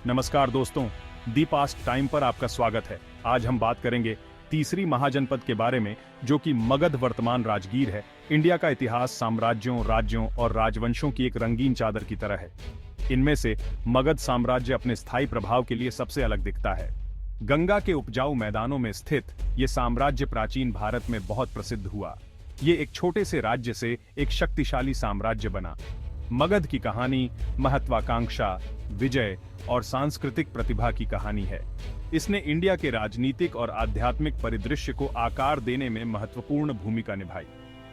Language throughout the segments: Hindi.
नमस्कार दोस्तों, दी पास्ट टाइम पर आपका स्वागत है। आज हम बात करेंगे तीसरी महाजनपद के बारे में, जो कि मगध वर्तमान राजगीर है। इंडिया का इतिहास साम्राज्यों, राज्यों और राजवंशों की एक रंगीन चादर की तरह है। इनमें से मगध साम्राज्य अपने स्थायी प्रभाव के लिए सबसे अलग दिखता है। गंगा के उपजाऊ मैदानों में स्थित ये साम्राज्य प्राचीन भारत में बहुत प्रसिद्ध हुआ। ये एक छोटे से राज्य से एक शक्तिशाली साम्राज्य बना। मगध की कहानी महत्वाकांक्षा, विजय और सांस्कृतिक प्रतिभा की कहानी है। इसने इंडिया के राजनीतिक और आध्यात्मिक परिदृश्य को आकार देने में महत्वपूर्ण भूमिका निभाई।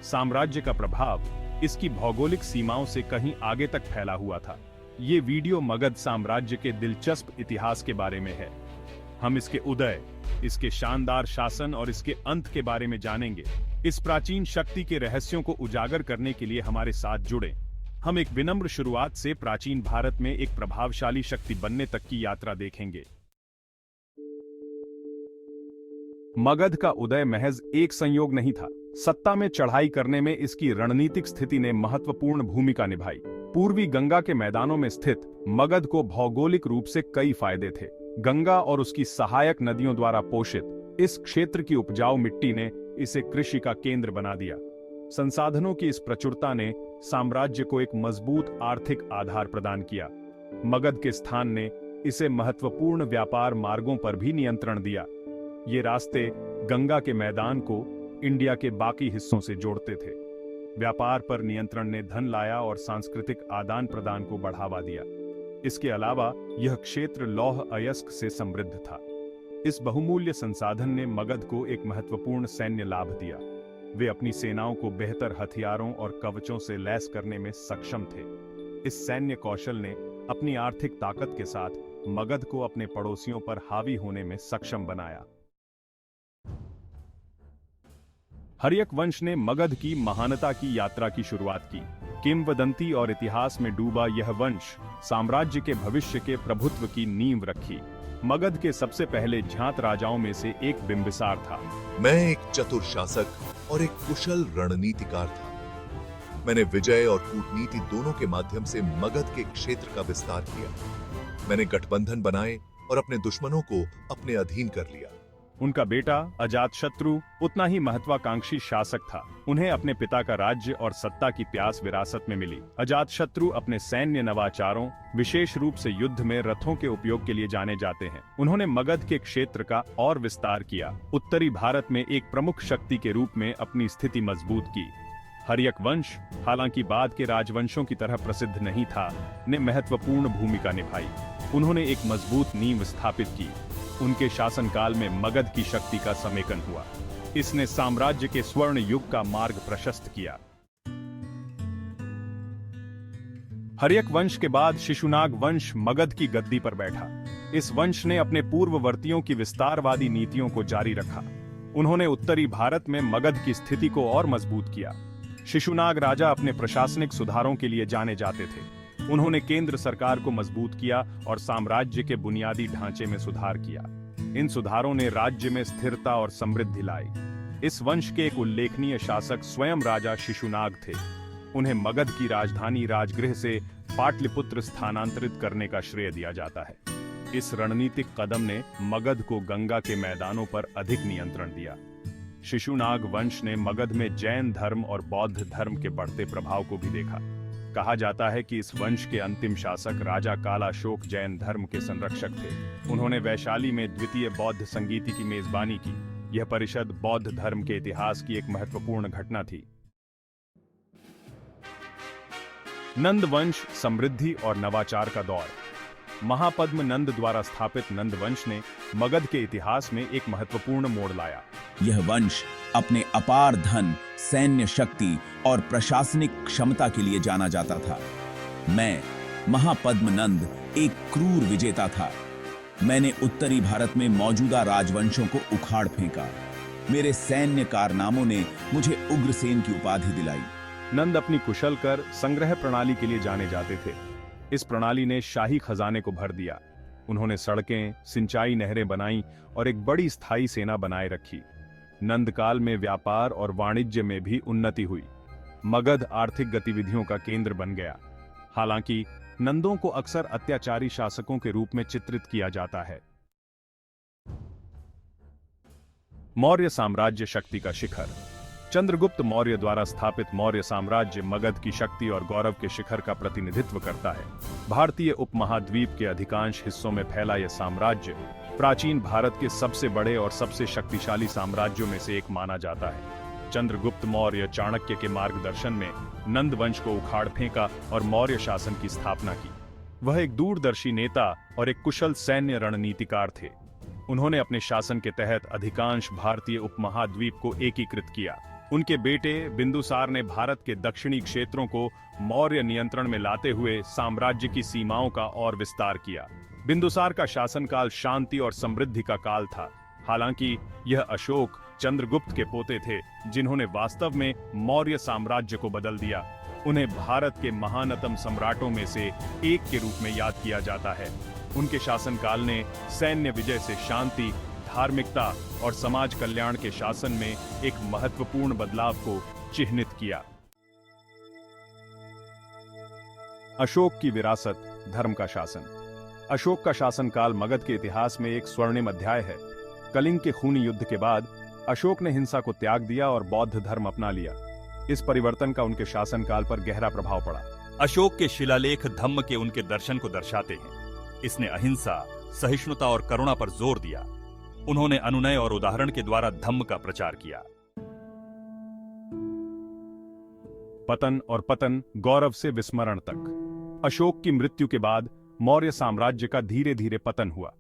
साम्राज्य का प्रभाव इसकी भौगोलिक सीमाओं से कहीं आगे तक फैला हुआ था। ये वीडियो मगध साम्राज्य के दिलचस्प इतिहास के बारे में है। हम इसके उदय, इसके शानदार शासन और इसके अंत के बारे में जानेंगे। इस प्राचीन शक्ति के रहस्यों को उजागर करने के लिए हमारे साथ जुड़ें। हम एक विनम्र शुरुआत से प्राचीन भारत में एक प्रभावशाली शक्ति बनने तक की यात्रा देखेंगे। मगध का उदय महज एक संयोग नहीं था। सत्ता में चढ़ाई करने में इसकी रणनीतिक स्थिति ने महत्वपूर्ण भूमिका निभाई। पूर्वी गंगा के मैदानों में स्थित मगध को भौगोलिक रूप से कई फायदे थे। गंगा और उसकी सहायक नदियों द्वारा पोषित इस क्षेत्र की उपजाऊ मिट्टी ने इसे कृषि का केंद्र बना दिया। संसाधनों की इस प्रचुरता ने साम्राज्य को एक मजबूत आर्थिक आधार प्रदान किया। मगध के स्थान ने इसे महत्वपूर्ण व्यापार मार्गों पर भी नियंत्रण दिया। ये रास्ते गंगा के मैदान को इंडिया के बाकी हिस्सों से जोड़ते थे। व्यापार पर नियंत्रण ने धन लाया और सांस्कृतिक आदान प्रदान को बढ़ावा दिया। इसके अलावा यह क्षेत्र लौह अयस्क से समृद्ध था। इस बहुमूल्य संसाधन ने मगध को एक महत्वपूर्ण सैन्य लाभ दिया। वे अपनी सेनाओं को बेहतर हथियारों और कवचों से लैस करने में सक्षम थे। इस सैन्य कौशल ने अपनी आर्थिक ताकत के साथ मगध को अपने पड़ोसियों पर हावी होने में सक्षम बनाया। हर्यक वंश ने मगध की महानता की यात्रा की शुरुआत की। किंवदंती और इतिहास में डूबा यह वंश साम्राज्य के भविष्य के प्रभुत्व की नींव रखी। मगध के सबसे पहले झांत राजाओं में से एक बिंबिसार था। मैं एक चतुर शासक और एक कुशल रणनीतिकार था। मैंने विजय और कूटनीति दोनों के माध्यम से मगध के क्षेत्र का विस्तार किया। मैंने गठबंधन बनाए और अपने दुश्मनों को अपने अधीन कर लिया। उनका बेटा अजातशत्रु उतना ही महत्वाकांक्षी शासक था। उन्हें अपने पिता का राज्य और सत्ता की प्यास विरासत में मिली। अजातशत्रु अपने सैन्य नवाचारों, विशेष रूप से युद्ध में रथों के उपयोग के लिए जाने जाते हैं। उन्होंने मगध के क्षेत्र का और विस्तार किया। उत्तरी भारत में एक प्रमुख शक्ति के रूप में अपनी स्थिति मजबूत की। हर्यक वंश, हालांकि बाद के राजवंशों की तरह प्रसिद्ध नहीं था, ने महत्वपूर्ण भूमिका निभाई। उन्होंने एक मजबूत नींव स्थापित की। उनके शासनकाल में मगध की शक्ति का समेकन हुआ। इसने साम्राज्य के स्वर्ण युग का मार्ग प्रशस्त किया। हर्यक वंश के बाद शिशुनाग वंश मगध की गद्दी पर बैठा। इस वंश ने अपने पूर्ववर्तियों की विस्तारवादी नीतियों को जारी रखा। उन्होंने उत्तरी भारत में मगध की स्थिति को और मजबूत किया। शिशुनाग राजा अपने प्रशासनिक सुधारों के लिए जाने जाते थे। उन्होंने केंद्र सरकार को मजबूत किया और साम्राज्य के बुनियादी ढांचे में सुधार किया। इन सुधारों ने राज्य में स्थिरता और समृद्धि लाई। इस वंश के एक उल्लेखनीय शासक स्वयं राजा शिशुनाग थे। उन्हें मगध की राजधानी राजगृह से पाटलिपुत्र स्थानांतरित करने का श्रेय दिया जाता है। इस रणनीतिक कदम ने मगध को गंगा के मैदानों पर अधिक नियंत्रण दिया। शिशुनाग वंश ने मगध में जैन धर्म और बौद्ध धर्म के बढ़ते प्रभाव को भी देखा। कहा जाता है कि इस वंश के अंतिम शासक राजा कालाशोक जैन धर्म के संरक्षक थे। उन्होंने वैशाली में द्वितीय बौद्ध संगीति की मेजबानी की। यह परिषद बौद्ध धर्म के इतिहास की एक महत्वपूर्ण घटना थी। नंद वंश, समृद्धि और नवाचार का दौर। महापद्म नंद द्वारा स्थापित नंद वंश ने मगध के इतिहास में एक महत्वपूर्ण मोड़ लाया। यह वंश अपने अपार धन, सैन्य शक्ति और प्रशासनिक क्षमता के लिए जाना जाता था। मैं, महापद्म नंद, एक क्रूर विजेता था। मैंने उत्तरी भारत में मौजूदा राजवंशों को उखाड़ फेंका। मेरे सैन्य कारनामों ने मुझे उग्रसेन की उपाधि दिलाई। नंद अपनी कुशल कर संग्रह प्रणाली के लिए जाने जाते थे। इस प्रणाली ने शाही खजाने को भर दिया। उन्होंने सड़कें, सिंचाई नहरें बनाई और एक बड़ी स्थायी सेना बनाए रखी। नंदकाल में व्यापार और वाणिज्य में भी उन्नति हुई। मगध आर्थिक गतिविधियों का केंद्र बन गया। हालांकि नंदों को अक्सर अत्याचारी शासकों के रूप में चित्रित किया जाता है। मौर्य साम्राज्य शक्ति का शिखर। चंद्रगुप्त मौर्य द्वारा स्थापित मौर्य साम्राज्य मगध की शक्ति और गौरव के शिखर का प्रतिनिधित्व करता है। भारतीय उपमहाद्वीप के अधिकांश हिस्सों में फैला यह साम्राज्य प्राचीन भारत के सबसे बड़े और सबसे शक्तिशाली साम्राज्यों में से एक माना जाता है। चंद्रगुप्त मौर्य चाणक्य के मार्गदर्शन में नंद वंश को उखाड़ फेंका और मौर्य शासन की स्थापना की। वह एक दूरदर्शी नेता और एक कुशल सैन्य रणनीतिकार थे। उन्होंने अपने शासन के तहत अधिकांश भारतीय उपमहाद्वीप को एकीकृत किया। उनके बेटे बिंदुसार ने भारत के दक्षिणी क्षेत्रों को मौर्य नियंत्रण में लाते हुए साम्राज्य की सीमाओं का और विस्तार किया। बिंदुसार का शासनकाल शांति और समृद्धि का काल था। हालांकि यह अशोक चंद्रगुप्त के पोते थे, जिन्होंने वास्तव में मौर्य साम्राज्य को बदल दिया। उन्हें भारत के महानतम सम्राटों में से एक के रूप में याद किया जाता है। उनके शासनकाल ने सैन्य विजय से शांति, धार्मिकता और समाज कल्याण के शासन में एक महत्वपूर्ण बदलाव को चिह्नित किया। अशोक की विरासत, धर्म का शासन। अशोक का शासनकाल मगध के इतिहास में एक स्वर्णिम अध्याय है। कलिंग के खूनी युद्ध के बाद अशोक ने हिंसा को त्याग दिया और बौद्ध धर्म अपना लिया। इस परिवर्तन का उनके शासनकाल पर गहरा प्रभाव पड़ा। अशोक के शिलालेख धम्म के उनके दर्शन को दर्शाते हैं। इसने अहिंसा, सहिष्णुता और करुणा पर जोर दिया। उन्होंने अनुनय और उदाहरण के द्वारा धम्म का प्रचार किया। पतन और पतन, गौरव से विस्मरण तक। अशोक की मृत्यु के बाद मौर्य साम्राज्य का धीरे धीरे पतन हुआ।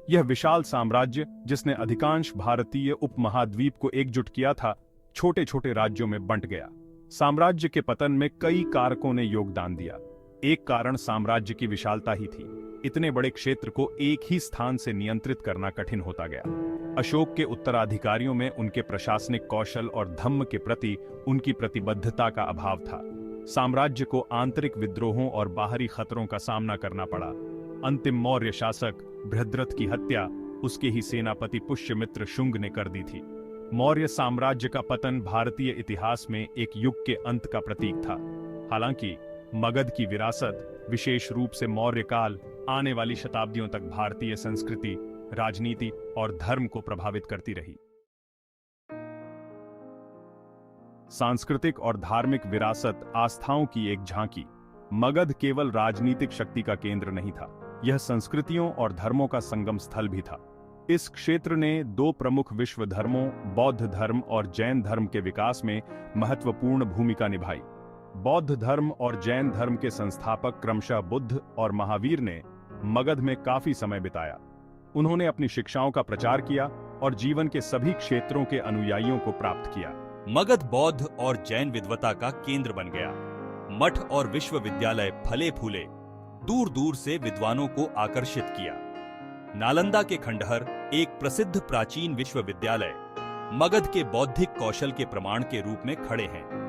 यह विशाल साम्राज्य, जिसने अधिकांश भारतीय उपमहाद्वीप को एकजुट किया था, छोटे छोटे राज्यों में बंट गया। साम्राज्य के पतन में कई कारकों ने योगदान दिया। एक कारण साम्राज्य की विशालता ही थी। इतने बड़े क्षेत्र को एक ही स्थान से नियंत्रित करना कठिन होता गया। अशोक के उत्तराधिकारियों में उनके प्रशासनिक कौशल और धम्म के प्रति उनकी प्रतिबद्धता का अभाव था। साम्राज्य को आंतरिक विद्रोहों और बाहरी खतरों का सामना करना पड़ा। अंतिम मौर्य शासक बृहद्रथ की हत्या उसके ही सेनापति पुष्यमित्र शुंग ने कर दी थी। मौर्य साम्राज्य का पतन भारतीय इतिहास में एक युग के अंत का प्रतीक था। हालांकि मगध की विरासत, विशेष रूप से मौर्य काल, आने वाली शताब्दियों तक भारतीय संस्कृति, राजनीति और धर्म को प्रभावित करती रही। सांस्कृतिक और धार्मिक विरासत, आस्थाओं की एक झांकी। मगध केवल राजनीतिक शक्ति का केंद्र नहीं था, यह संस्कृतियों और धर्मों का संगम स्थल भी था। इस क्षेत्र ने दो प्रमुख विश्व धर्मों, बौद्ध धर्म और जैन धर्म के विकास में महत्वपूर्ण भूमिका निभाई। बौद्ध धर्म और जैन धर्म के संस्थापक क्रमशः बुद्ध और महावीर ने मगध में काफी समय बिताया। उन्होंने अपनी शिक्षाओं का प्रचार किया और जीवन के सभी क्षेत्रों के अनुयायियों को प्राप्त किया। मगध बौद्ध और जैन विद्वता का केंद्र बन गया। मठ और विश्वविद्यालय फले फूले, दूर दूर से विद्वानों को आकर्षित किया। नालंदा के खंडहर, एक प्रसिद्ध प्राचीन विश्वविद्यालय, मगध के बौद्धिक कौशल के प्रमाण के रूप में खड़े हैं।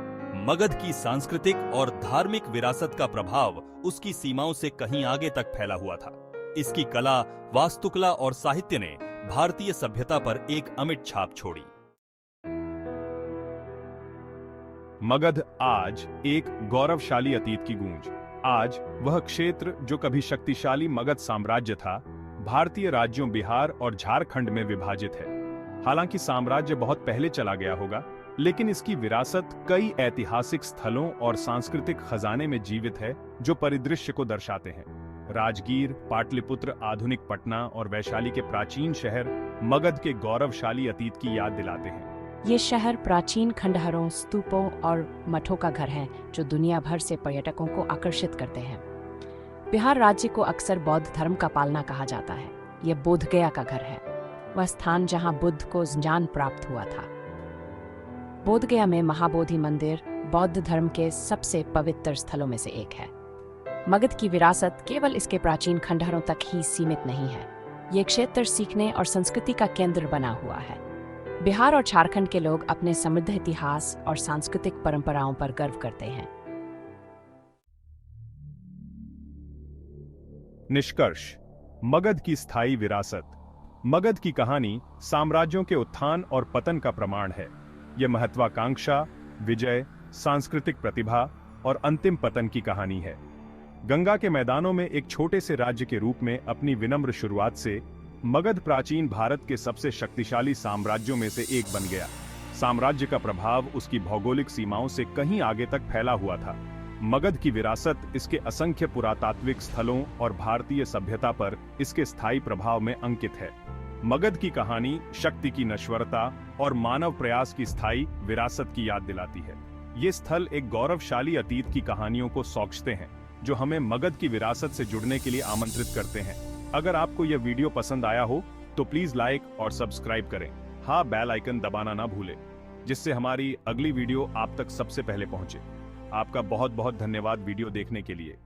मगध की सांस्कृतिक और धार्मिक विरासत का प्रभाव उसकी सीमाओं से कहीं आगे तक फैला हुआ था। इसकी कला, वास्तुकला और साहित्य ने भारतीय सभ्यता पर एक अमिट छाप छोड़ी। मगध आज एक गौरवशाली अतीत की गूंज। आज वह क्षेत्र जो कभी शक्तिशाली मगध साम्राज्य था, भारतीय राज्यों बिहार और झारखंड में विभाजित है। हालांकि साम्राज्य बहुत पहले चला गया होगा, लेकिन इसकी विरासत कई ऐतिहासिक स्थलों और सांस्कृतिक खजाने में जीवित है जो परिदृश्य को दर्शाते हैं। राजगीर, पाटलिपुत्र, आधुनिक पटना और वैशाली के प्राचीन शहर मगध के गौरवशाली अतीत की याद दिलाते हैं। ये शहर प्राचीन खंडहरों, स्तूपों और मठों का घर है जो दुनिया भर से पर्यटकों को आकर्षित करते हैं। बिहार राज्य को अक्सर बौद्ध धर्म का पालना कहा जाता है। यह बोधगया का घर है, वह स्थान जहां बुद्ध को ज्ञान प्राप्त हुआ था। बोधगया में महाबोधि मंदिर बौद्ध धर्म के सबसे पवित्र स्थलों में से एक है। मगध की विरासत केवल इसके प्राचीन खंडहरों तक ही सीमित नहीं है। ये क्षेत्र सीखने और संस्कृति का केंद्र बना हुआ है। बिहार और झारखंड के लोग अपने समृद्ध इतिहास और सांस्कृतिक परंपराओं पर गर्व करते हैं। निष्कर्ष, मगध की स्थायी विरासत। मगध की कहानी साम्राज्यों के उत्थान और पतन का प्रमाण है। यह महत्वाकांक्षा, विजय, सांस्कृतिक प्रतिभा और अंतिम पतन की कहानी है। गंगा के मैदानों में एक छोटे से राज्य के रूप में अपनी विनम्र शुरुआत से मगध प्राचीन भारत के सबसे शक्तिशाली साम्राज्यों में से एक बन गया। साम्राज्य का प्रभाव उसकी भौगोलिक सीमाओं से कहीं आगे तक फैला हुआ था। मगध की विरासत इसके असंख्य पुरातात्विक स्थलों और भारतीय सभ्यता पर इसके स्थायी प्रभाव में अंकित है। मगध की कहानी शक्ति की नश्वरता और मानव प्रयास की स्थायी विरासत की याद दिलाती है। ये स्थल एक गौरवशाली अतीत की कहानियों को सौंपते हैं, जो हमें मगध की विरासत से जुड़ने के लिए आमंत्रित करते हैं। अगर आपको यह वीडियो पसंद आया हो तो प्लीज लाइक और सब्सक्राइब करें। हाँ, बेल आइकन दबाना ना भूलें, जिससे हमारी अगली वीडियो आप तक सबसे पहले पहुंचे। आपका बहुत बहुत धन्यवाद वीडियो देखने के लिए।